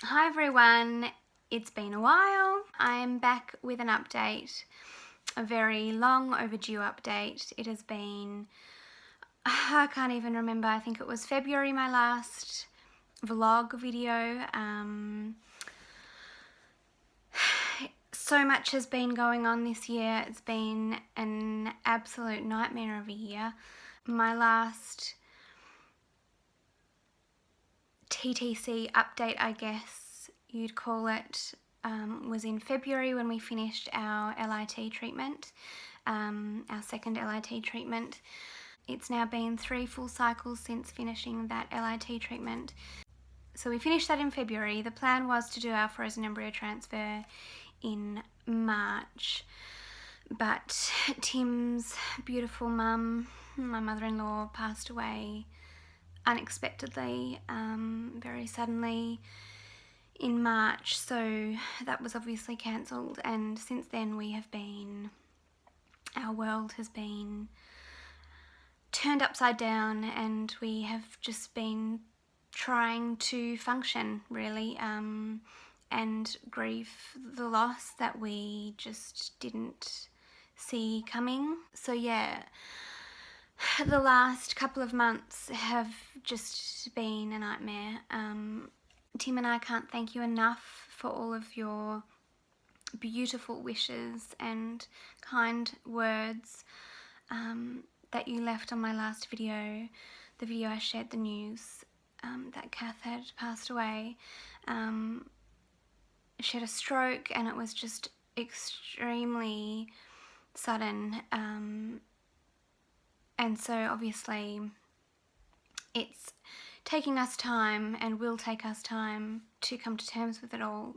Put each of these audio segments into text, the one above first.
Hi everyone, it's been a while. I'm back with an update, a very long overdue update. It has been, I can't even remember, I think it was February my last vlog video. So much has been going on this year. It's been an absolute nightmare of a year. My last TTC update, I guess you'd call it, was in February when we finished our LIT treatment, our second LIT treatment. It's now been 3 full cycles since finishing that LIT treatment. So we finished that in February. The plan was to do our frozen embryo transfer in March, but Tim's beautiful mum, my mother-in-law, passed away unexpectedly, very suddenly in March, so that was obviously cancelled, and since then our world has been turned upside down, and we have just been trying to function really, and grieve the loss that we just didn't see coming. So yeah, the last couple of months have just been a nightmare. Tim and I can't thank you enough for all of your beautiful wishes and kind words that you left on my last video, the video I shared the news that Kath had passed away. She had a stroke and it was just extremely sudden, and so obviously it's taking us time and will take us time to come to terms with it all.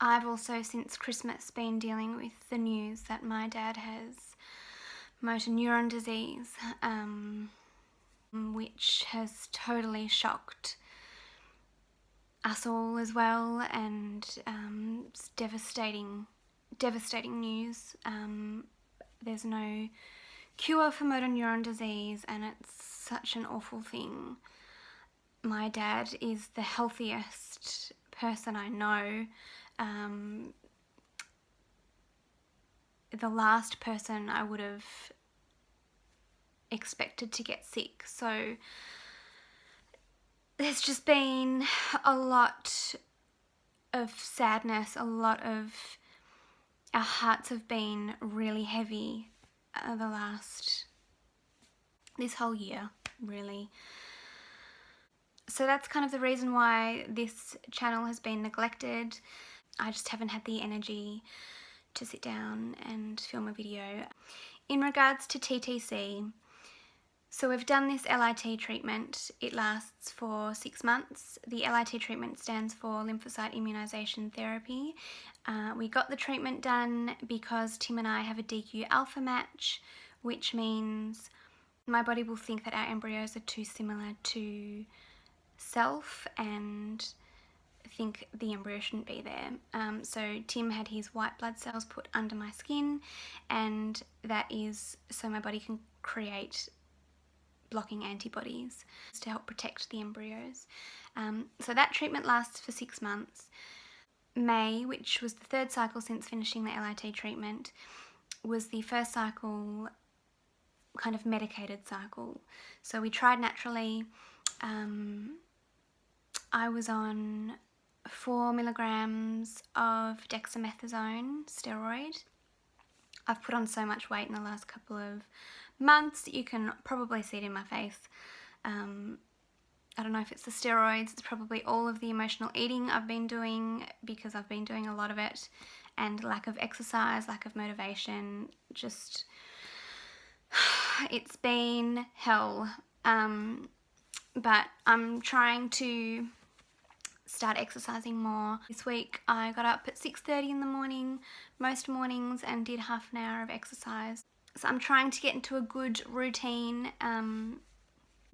I've also since Christmas been dealing with the news that my dad has motor neuron disease, which has totally shocked us all as well, and it's devastating news. There's no cure for motor neuron disease, and it's such an awful thing. My dad is the healthiest person I know. The last person I would have expected to get sick. So there's just been a lot of sadness, a lot of, our hearts have been really heavy this whole year, really. So that's kind of the reason why this channel has been neglected. I just haven't had the energy to sit down and film a video. In regards to TTC, so we've done this LIT treatment. It lasts for 6 months. The LIT treatment stands for lymphocyte immunization therapy. We got the treatment done because Tim and I have a DQ alpha match, which means my body will think that our embryos are too similar to self and think the embryo shouldn't be there. So Tim had his white blood cells put under my skin, and that is so my body can create blocking antibodies to help protect the embryos. So that treatment lasts for 6 months. May, which was the 3rd cycle since finishing the LIT treatment, was the first cycle, kind of medicated cycle. So we tried naturally. I was on 4 milligrams of dexamethasone steroid. I've put on so much weight in the last couple of months. You can probably see it in my face. I don't know if it's the steroids, it's probably all of the emotional eating I've been doing, because I've been doing a lot of it, and lack of exercise, lack of motivation, just, it's been hell. But I'm trying to start exercising more. This week I got up at 6:30 in the morning most mornings and did half an hour of exercise. So I'm trying to get into a good routine,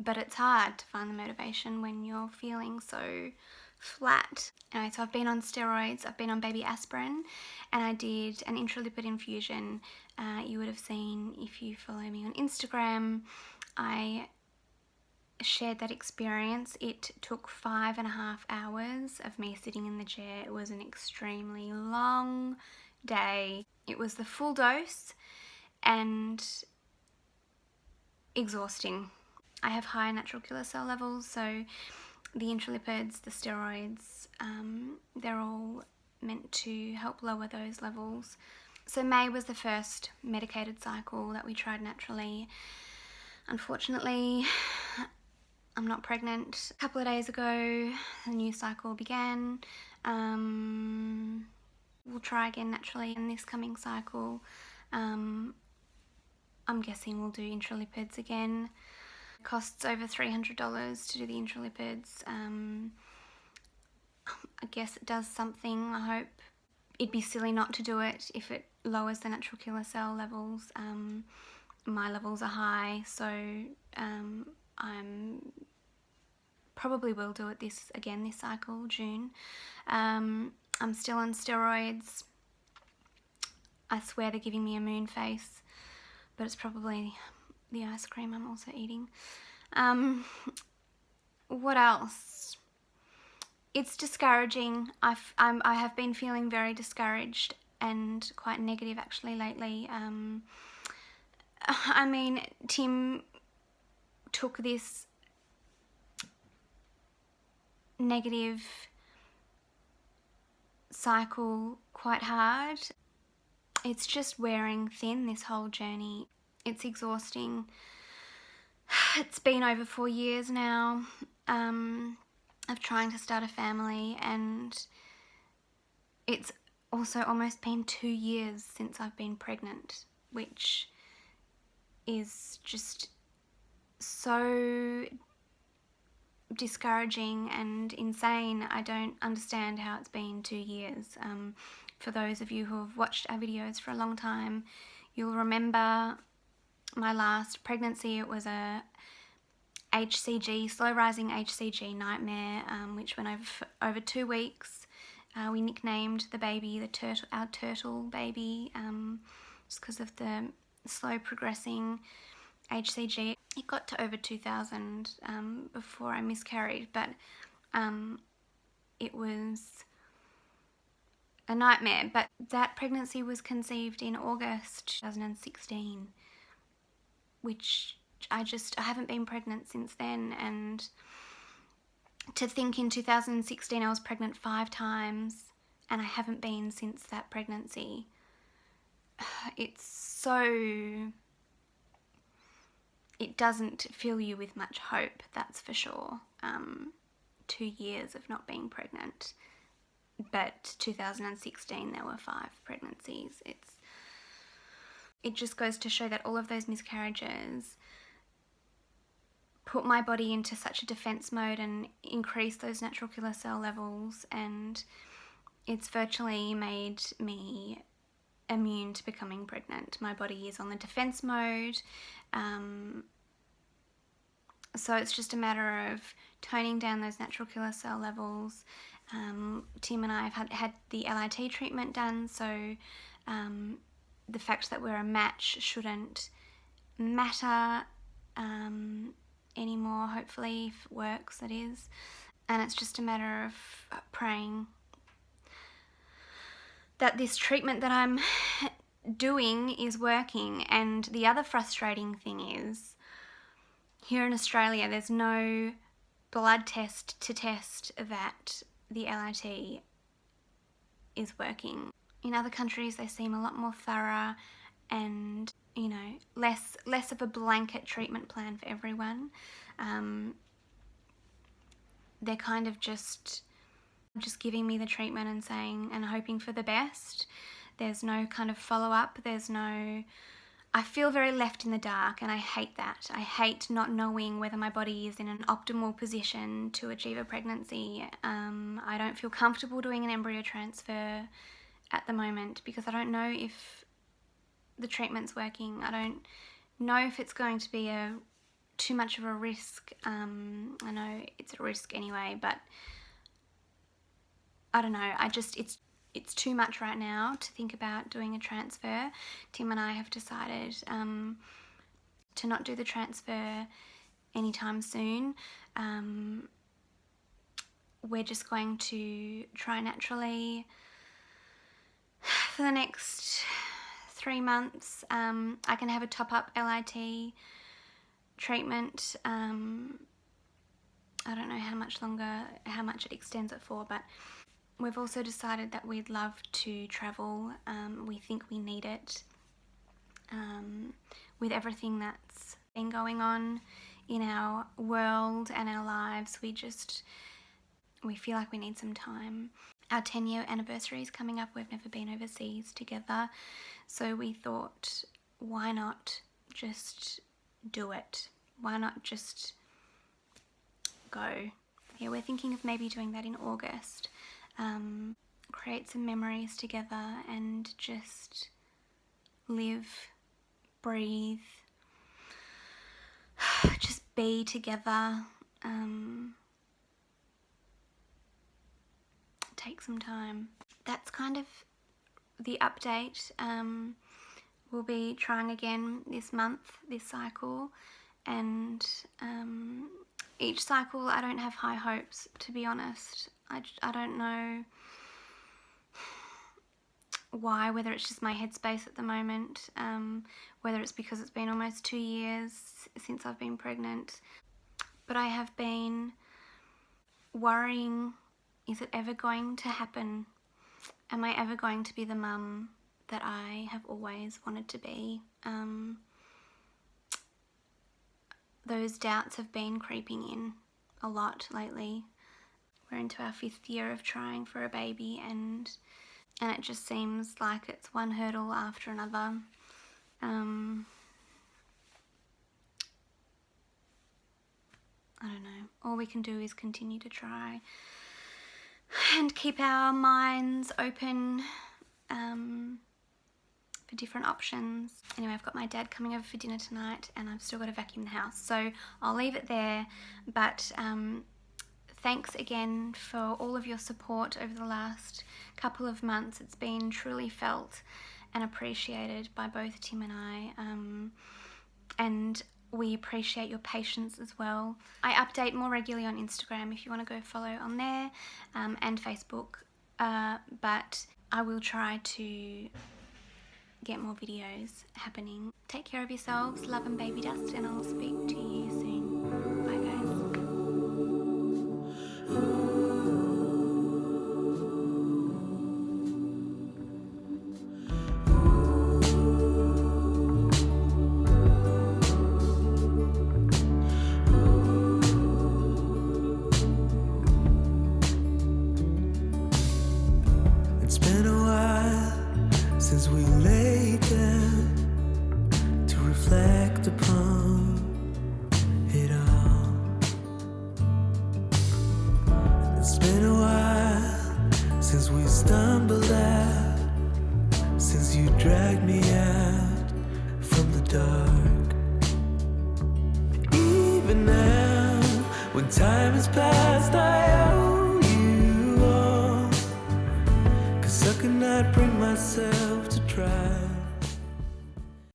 but it's hard to find the motivation when you're feeling so flat. Anyway, so I've been on steroids, I've been on baby aspirin, and I did an intralipid infusion. You would have seen, if you follow me on Instagram, I shared that experience. It took 5.5 hours of me sitting in the chair. It was an extremely long day. It was the full dose and exhausting. I have high natural killer cell levels, so the intralipids, the steroids, they're all meant to help lower those levels. So May was the first medicated cycle that we tried naturally. Unfortunately, I'm not pregnant. A couple of days ago, the new cycle began. We'll try again naturally in this coming cycle. I'm guessing we'll do intralipids again. It costs over $300 to do the intralipids. I guess it does something, I hope. It'd be silly not to do it if it lowers the natural killer cell levels. My levels are high, so I'm probably will do it this cycle, June. I'm still on steroids. I swear they're giving me a moon face, but it's probably the ice cream I'm also eating. What else? It's discouraging. I have been feeling very discouraged and quite negative actually lately. I mean, Tim took this negative cycle quite hard. It's just wearing thin, this whole journey. It's exhausting. It's been over 4 years now of trying to start a family, and it's also almost been 2 years since I've been pregnant, which is just so discouraging and insane. I don't understand how it's been 2 years. For those of you who have watched our videos for a long time, you'll remember my last pregnancy. It was a HCG, slow rising HCG nightmare, which went over 2 weeks. We nicknamed the baby our turtle baby, just because of the slow progressing HCG. It got to over 2,000 before I miscarried, but it was a nightmare. But that pregnancy was conceived in August 2016, which I haven't been pregnant since then. And to think in 2016 I was pregnant 5 times and I haven't been since that pregnancy, it's so... it doesn't fill you with much hope, that's for sure. 2 years of not being pregnant, but 2016 there were 5 pregnancies. It just goes to show that all of those miscarriages put my body into such a defense mode and increase those natural killer cell levels, and it's virtually made me immune to becoming pregnant. My body is on the defense mode. So it's just a matter of toning down those natural killer cell levels. Tim and I have had the LIT treatment done, so the fact that we're a match shouldn't matter anymore, hopefully, if it works, that is. And it's just a matter of praying that this treatment that I'm doing is working. And the other frustrating thing is, here in Australia, there's no blood test to test that the LIT is working. In other countries, they seem a lot more thorough and, you know, less of a blanket treatment plan for everyone. They're kind of just giving me the treatment and saying and hoping for the best. There's no kind of follow-up. I feel very left in the dark, and I hate that. I hate not knowing whether my body is in an optimal position to achieve a pregnancy. I don't feel comfortable doing an embryo transfer at the moment because I don't know if the treatment's working. I don't know if it's going to be too much of a risk. I know it's a risk anyway, but I don't know. It's too much right now to think about doing a transfer. Tim and I have decided to not do the transfer anytime soon. We're just going to try naturally for the next 3 months. I can have a top-up LIT treatment. I don't know how much longer, how much it extends it for, but we've also decided that we'd love to travel. We think we need it. With everything that's been going on in our world and our lives, we feel like we need some time. Our 10-year anniversary is coming up. We've never been overseas together, so we thought, why not just do it? Why not just go? Yeah, we're thinking of maybe doing that in August. Create some memories together and just live, breathe, just be together. Take some time. That's kind of the update. We'll be trying again this month, this cycle, and each cycle I don't have high hopes, to be honest. I don't know why, whether it's just my headspace at the moment, whether it's because it's been almost 2 years since I've been pregnant, but I have been worrying, is it ever going to happen? Am I ever going to be the mum that I have always wanted to be? Those doubts have been creeping in a lot lately. We're into our 5th year of trying for a baby, and it just seems like it's one hurdle after another. I don't know. All we can do is continue to try and keep our minds open for different options. Anyway, I've got my dad coming over for dinner tonight, and I've still got to vacuum the house, so I'll leave it there. But thanks again for all of your support over the last couple of months. It's been truly felt and appreciated by both Tim and I, and we appreciate your patience as well. I update more regularly on Instagram if you want to go follow on there, and Facebook, but I will try to get more videos happening. Take care of yourselves, love and baby dust, and I'll speak to you soon. Bye guys. It's been a while since we laid down to reflect upon it all. It's been a while since we stumbled out, since you dragged me out from the dark. Even now, when time has passed, I owe you all, 'cause I could not bring myself to try.